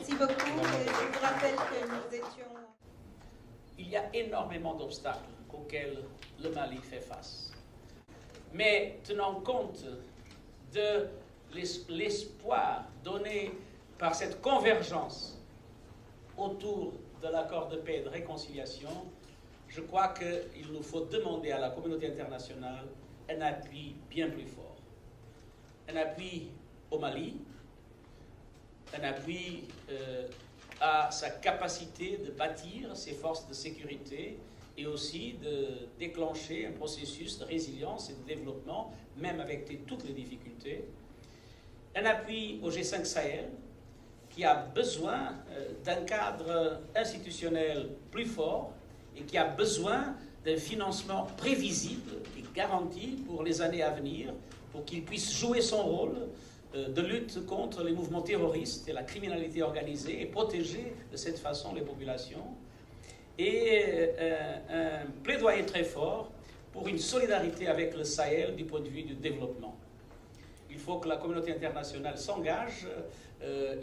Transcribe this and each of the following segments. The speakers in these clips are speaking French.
Merci beaucoup. Je vous rappelle que nous étions... Il y a énormément d'obstacles auxquels le Mali fait face. Mais tenant compte de l'espoir donné par cette convergence autour de l'accord de paix et de réconciliation, je crois qu'il nous faut demander à la communauté internationale un appui bien plus fort. Un appui au Mali, un appui à sa capacité de bâtir ses forces de sécurité et aussi de déclencher un processus de résilience et de développement, même avec toutes les difficultés. Un appui au G5 Sahel, qui a besoin d'un cadre institutionnel plus fort et qui a besoin d'un financement prévisible et garanti pour les années à venir, pour qu'il puisse jouer son rôle de lutte contre les mouvements terroristes et la criminalité organisée et protéger de cette façon les populations. Et un plaidoyer très fort pour une solidarité avec le Sahel du point de vue du développement. Il faut que la communauté internationale s'engage.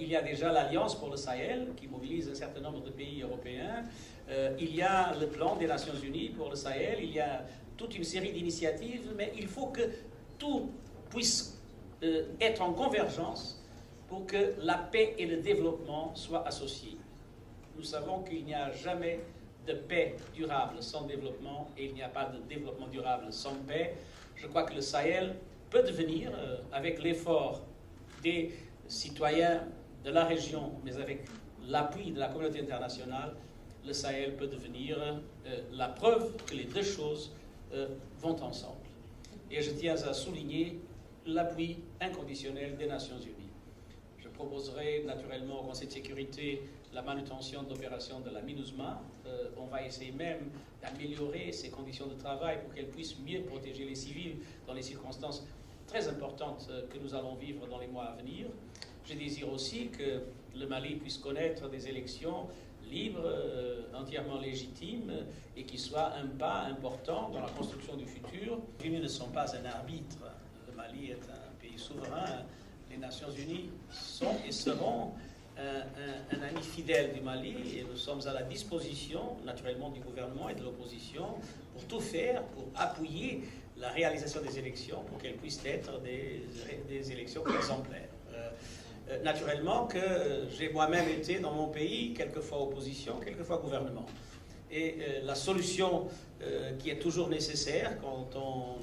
Il y a déjà l'Alliance pour le Sahel qui mobilise un certain nombre de pays européens. Il y a le plan des Nations Unies pour le Sahel. Il y a toute une série d'initiatives, mais il faut que tout puisse être en convergence pour que la paix et le développement soient associés. Nous savons qu'il n'y a jamais de paix durable sans développement et il n'y a pas de développement durable sans paix. Je crois que le Sahel peut devenir, avec l'effort des citoyens de la région, mais avec l'appui de la communauté internationale, le Sahel peut devenir la preuve que les deux choses vont ensemble. Et je tiens à souligner l'appui inconditionnel des Nations Unies. Je proposerai naturellement au Conseil de sécurité la manutention de l'opération de la MINUSMA. On va essayer même d'améliorer ses conditions de travail pour qu'elle puisse mieux protéger les civils dans les circonstances très importantes que nous allons vivre dans les mois à venir. Je désire aussi que le Mali puisse connaître des élections libres, entièrement légitimes et qui soient un pas important dans la construction du futur. Les Unis ne sont pas un arbitre. Le Mali est un pays souverain. Les Nations Unies sont et seront un ami fidèle du Mali et nous sommes à la disposition naturellement du gouvernement et de l'opposition pour tout faire, pour appuyer la réalisation des élections pour qu'elles puissent être des élections exemplaires. Naturellement que j'ai moi-même été dans mon pays quelquefois opposition, quelquefois gouvernement. Et la solution qui est toujours nécessaire quand on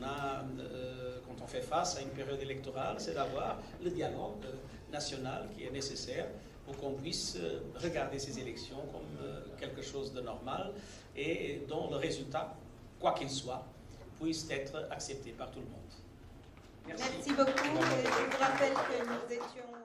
fait face à une période électorale, c'est d'avoir le dialogue national qui est nécessaire pour qu'on puisse regarder ces élections comme quelque chose de normal et dont le résultat, quoi qu'il soit, puisse être accepté par tout le monde. Merci. Merci beaucoup. Je vous rappelle que nous étions...